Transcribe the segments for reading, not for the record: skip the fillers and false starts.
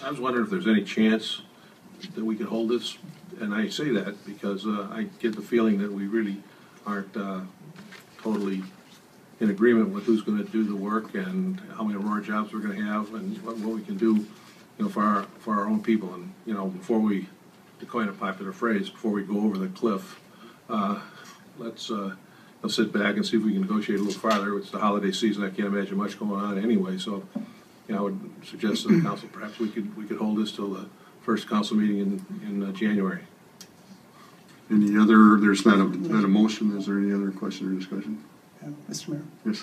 I was wondering if there's any chance that we could hold this, and I say that because I get the feeling that we really aren't totally in agreement with who's going to do the work and how many Aurora jobs we're going to have and what we can do, for our own people. And before we, to coin a popular phrase, before we go over the cliff, let's sit back and see if we can negotiate a little farther. It's the holiday season. I can't imagine much going on anyway. So, I would suggest to the council perhaps we could hold this till the first council meeting in January. Any other? There's not a motion. Is there any other question or discussion? Mr. Mayor. Yes.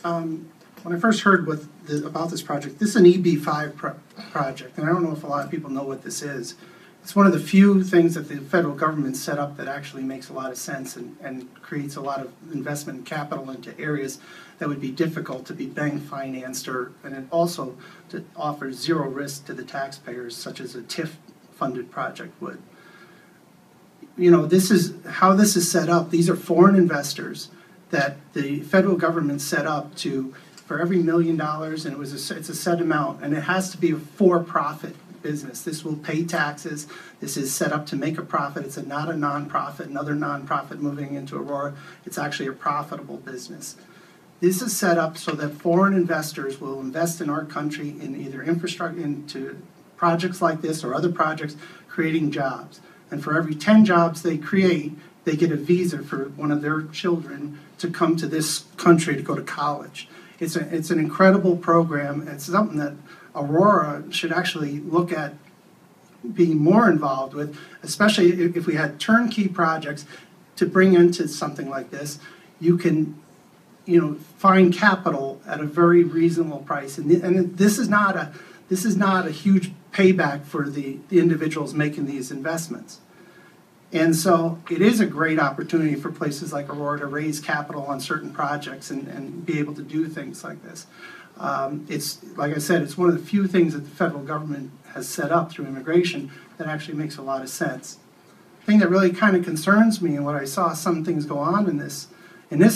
When I first heard about this project, this is an EB5 project, and I don't know if a lot of people know what this is. It's one of the few things that the federal government set up that actually makes a lot of sense and creates a lot of investment and capital into areas that would be difficult to be bank financed, and it also offers zero risk to the taxpayers, such as a TIF funded project would. This is how this is set up. These are foreign investors that the federal government set up for every $1 million, and it's a set amount, and it has to be a for-profit business. This will pay taxes. This is set up to make a profit. It's not a nonprofit, another nonprofit moving into Aurora. It's actually a profitable business. This is set up so that foreign investors will invest in our country in either infrastructure, into projects like this or other projects, creating jobs. And for every 10 jobs they create, they get a visa for one of their children to come to this country to go to college. It's an incredible program. It's something that Aurora should actually look at being more involved with, especially if we had turnkey projects to bring into something like this. You can, find capital at a very reasonable price, and this is not a huge payback for the individuals making these investments. And so it is a great opportunity for places like Aurora to raise capital on certain projects and be able to do things like this. It's, like I said, it's one of the few things that the federal government has set up through immigration that actually makes a lot of sense. The thing that really kind of concerns me, and what I saw some things go on in this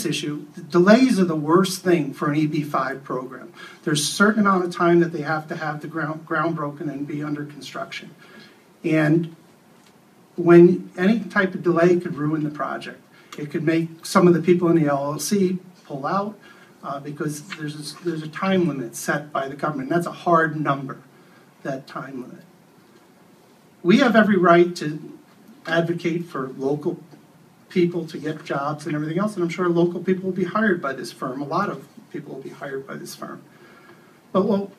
issue, the delays are the worst thing for an EB5 program. There's a certain amount of time that they have to have the ground broken and be under construction. And when any type of delay could ruin the project, it could make some of the people in the LLC pull out because there's a time limit set by the government. That's a hard number, that time limit. We have every right to advocate for local people to get jobs and everything else, and I'm sure local people will be hired by this firm. A lot of people will be hired by this firm. And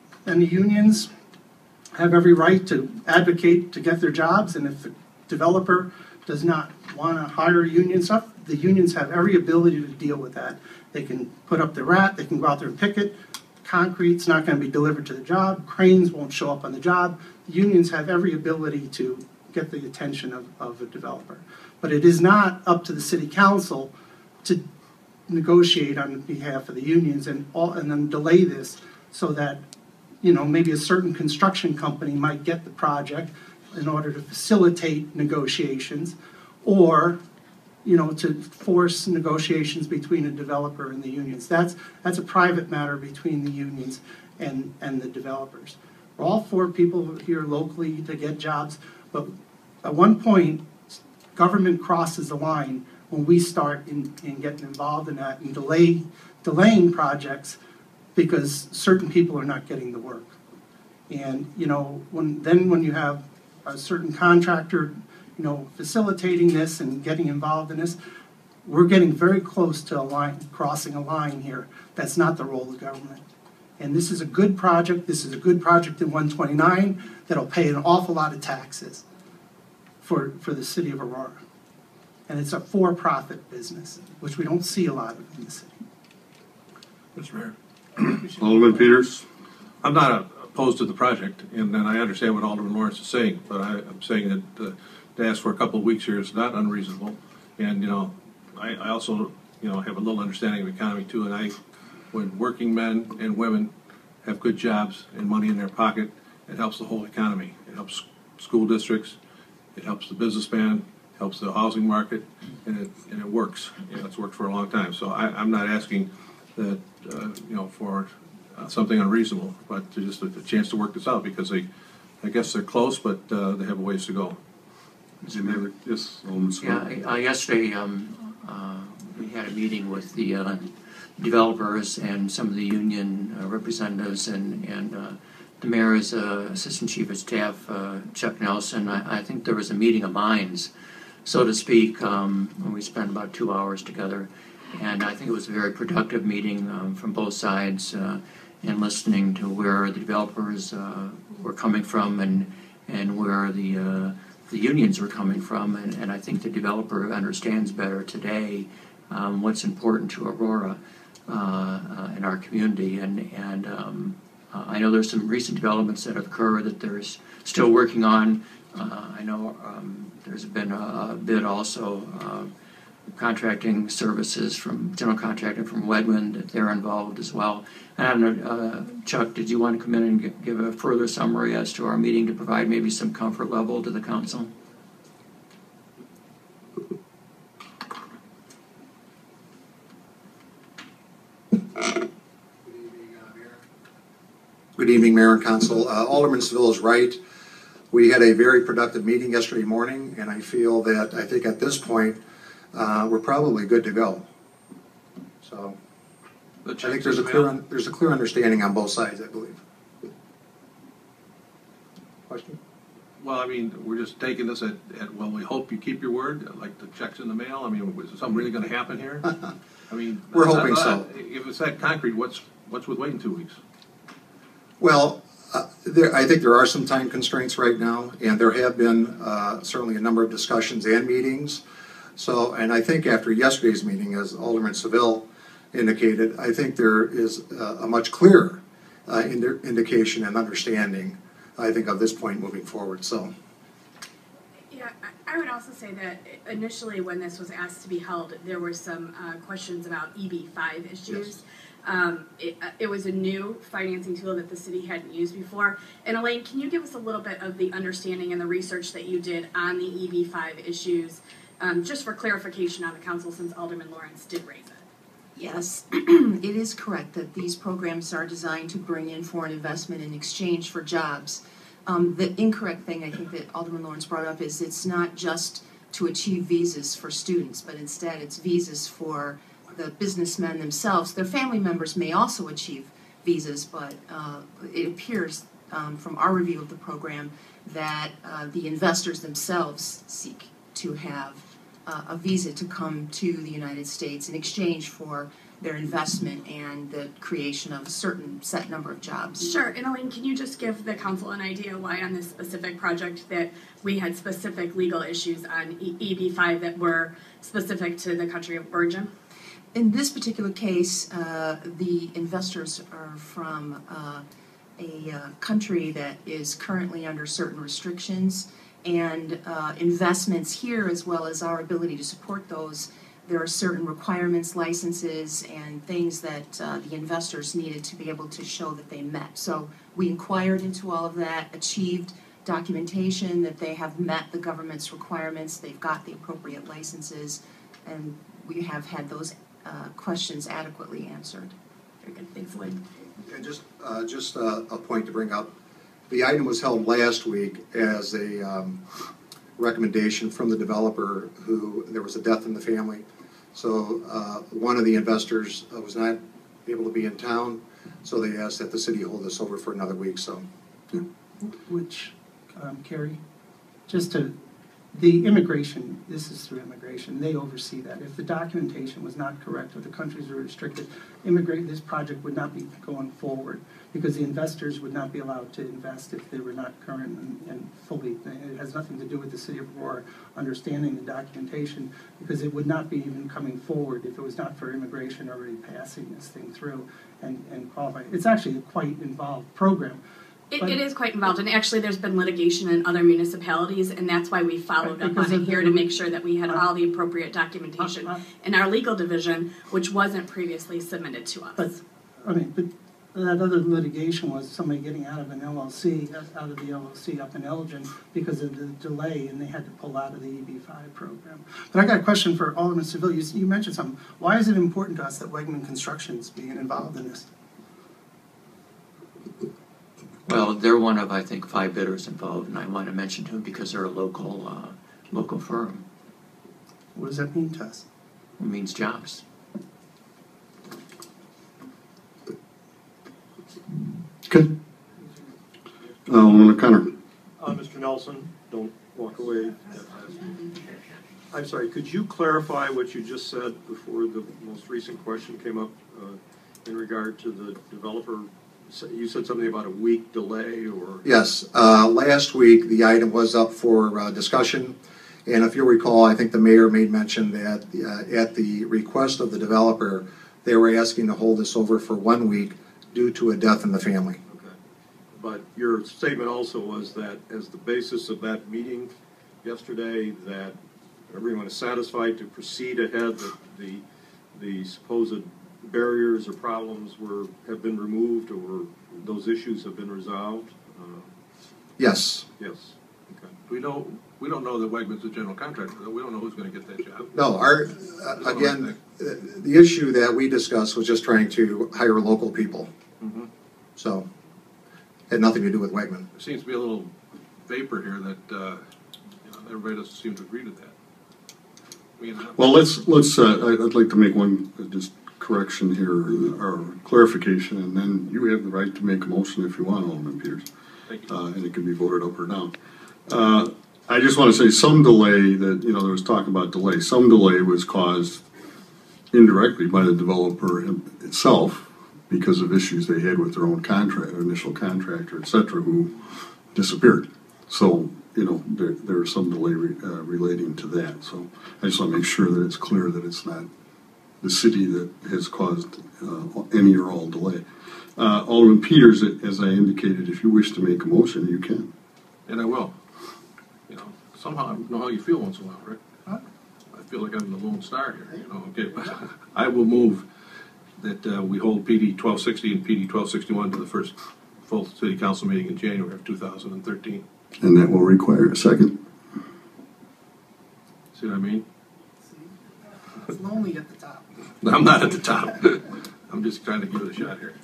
the unions have every right to advocate to get their jobs, and if the developer does not want to hire union stuff, the unions have every ability to deal with that. They can put up the rat, they can go out there and picket. Concrete's not going to be delivered to the job. Cranes won't show up on the job. The unions have every ability to get the attention of a developer. But it is not up to the city council to negotiate on behalf of the unions and then delay this so that, maybe a certain construction company might get the project in order to facilitate negotiations, or to force negotiations between a developer and the unions. That's a private matter between the unions and the developers. We're all for people here locally to get jobs, but at one point, government crosses the line when we start in getting involved in that and delaying projects because certain people are not getting the work. And when you have a certain contractor, facilitating this and getting involved in this, we're getting very close to crossing a line here. That's not the role of the government. And this is a good project. This is a good project in 129 that'll pay an awful lot of taxes for the city of Aurora. And it's a for-profit business, which we don't see a lot of in the city. Mr. Mayor. Alderman Peters. I'm not opposed to the project, and I understand what Alderman Lawrence is saying, but I'm saying that to ask for a couple of weeks here is not unreasonable. And I also have a little understanding of economy too. And when working men and women have good jobs and money in their pocket, it helps the whole economy. It helps school districts, it helps the businessman, helps the housing market, and it works. It's worked for a long time. So I'm not asking that for something unreasonable, but just a chance to work this out, because I guess they're close, but they have a ways to go. Any other, yes, Alderman Swett. Yeah, yesterday we had a meeting with the developers and some of the union representatives and the mayor's assistant chief of staff, Chuck Nelson. I think there was a meeting of minds, so to speak, when we spent about 2 hours together. And I think it was a very productive meeting from both sides, and listening to where the developers were coming from and where the unions were coming from. And I think the developer understands better today what's important to Aurora in our community. And I know there's some recent developments that have occurred that there's still working on. I know there's been a bid also, contracting services from general contracting from Wedwin, that they're involved as well. And I don't know, Chuck, did you want to come in and give a further summary as to our meeting to provide maybe some comfort level to the council? Good evening, Mayor and Council. Alderman Seville is right. We had a very productive meeting yesterday morning, and I feel that, I think at this point, we're probably good to go. So, I think there's a clear understanding on both sides, I believe. Question? Well, I mean, we're just taking this at well, we hope you keep your word, like the checks in the mail. I mean, is something really going to happen here? I mean, we're hoping so. If it's that concrete, what's with waiting 2 weeks? Well, I think there are some time constraints right now, and there have been certainly a number of discussions and meetings. So, and I think after yesterday's meeting, as Alderman Seville indicated, I think there is a much clearer indication and understanding, I think, of this point moving forward. So, yeah, I would also say that initially when this was asked to be held, there were some questions about EB5 issues. Yes. It was a new financing tool that the city hadn't used before. And Elaine, can you give us a little bit of the understanding and the research that you did on the EB5 issues, just for clarification on the council, since Alderman Lawrence did raise it? Yes, it is correct that these programs are designed to bring in foreign investment in exchange for jobs. The incorrect thing I think that Alderman Lawrence brought up is it's not just to achieve visas for students, but instead it's visas for the businessmen themselves. Their family members may also achieve visas, but it appears from our review of the program that the investors themselves seek to have a visa to come to the United States in exchange for their investment and the creation of a certain set number of jobs. Sure, and Elaine, can you just give the council an idea why on this specific project that we had specific legal issues on EB5 that were specific to the country of origin? In this particular case, the investors are from a country that is currently under certain restrictions, and investments here, as well as our ability to support those, there are certain requirements, licenses, and things that the investors needed to be able to show that they met. So we inquired into all of that, achieved documentation that they have met the government's requirements, they've got the appropriate licenses, and we have had those questions adequately answered. Very good, thanks, Elaine. and just a point to bring up. The item was held last week as a recommendation from the developer who there was a death in the family. So one of the investors was not able to be in town, so they asked that the city hold this over for another week. So, yeah. Which, Carrie, just to, the immigration, this is through immigration, they oversee that. If the documentation was not correct or the countries were restricted, this project would not be going forward because the investors would not be allowed to invest if they were not current and fully. It has nothing to do with the city of Aurora understanding the documentation, because it would not be even coming forward if it was not for immigration already passing this thing through and qualifying. It's actually a quite involved program. It is quite involved, and actually there's been litigation in other municipalities, and that's why we followed up on it here to make sure that we had all the appropriate documentation in our legal division, which wasn't previously submitted to us. But that other litigation was somebody getting out of an LLC, out of the LLC up in Elgin because of the delay, and they had to pull out of the EB5 program. But I got a question for Alderman Seville. You mentioned something. Why is it important to us that Wegman Construction is being involved in this? Well, they're one of, I think, 5 bidders involved, and I want to mention them because they're a local firm. What does that mean to us? It means jobs. Okay. Alderman O'Connor. Mr. Nelson, don't walk away. I'm sorry, could you clarify what you just said before the most recent question came up in regard to the developer? You said something about a week delay or? Yes, last week, the item was up for discussion, and if you'll recall, I think the mayor made mention that at the request of the developer, they were asking to hold this over for 1 week due to a death in the family. Okay. But your statement also was that as the basis of that meeting yesterday, that everyone is satisfied to proceed ahead, that the supposed barriers or problems have been removed, or those issues have been resolved? Yes. Yes. Okay. We don't know that Wegmans is a general contractor, though. We don't know who's going to get that job. No, again, the issue that we discussed was just trying to hire local people. Mm-hmm. So, had nothing to do with Wegman. There seems to be a little vapor here that everybody doesn't seem to agree to that. Well, I'd like to make one just correction here, or clarification, and then you have the right to make a motion if you want, Alderman Peters. Thank you. And it can be voted up or down. I just want to say some delay that, there was talk about delay. Some delay was caused indirectly by the developer itself because of issues they had with their own initial contractor, et cetera, who disappeared. So, there is some delay relating to that. So I just want to make sure that it's clear that it's not the city that has caused any or all delay. Alderman Peters, as I indicated, if you wish to make a motion, you can. And I will. Somehow I know how you feel once in a while, Rick. Huh? I feel like I'm the lone star here, Okay, but I will move that we hold PD 1260 and PD 1261 to the first full city council meeting in January of 2013. And that will require a second. See what I mean? It's lonely at the top. I'm not at the top. I'm just trying to give it a shot here.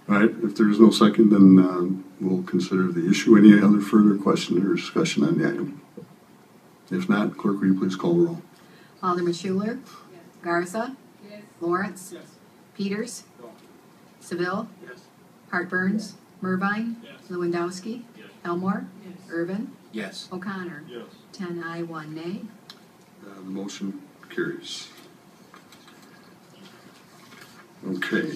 All right, if there is no second, then we'll consider the issue. Any other further question or discussion on the item? If not, clerk, will you please call the roll? Alderman Schuler? Yes. Garza? Yes. Lawrence? Yes. Peters? No. Seville? Yes. Hart Burns? Mervine? Yes. Lewandowski? Yes. Elmore? Yes. Irvin? Yes. O'Connor? Yes. 10 aye, 1 nay. The motion carries. Okay.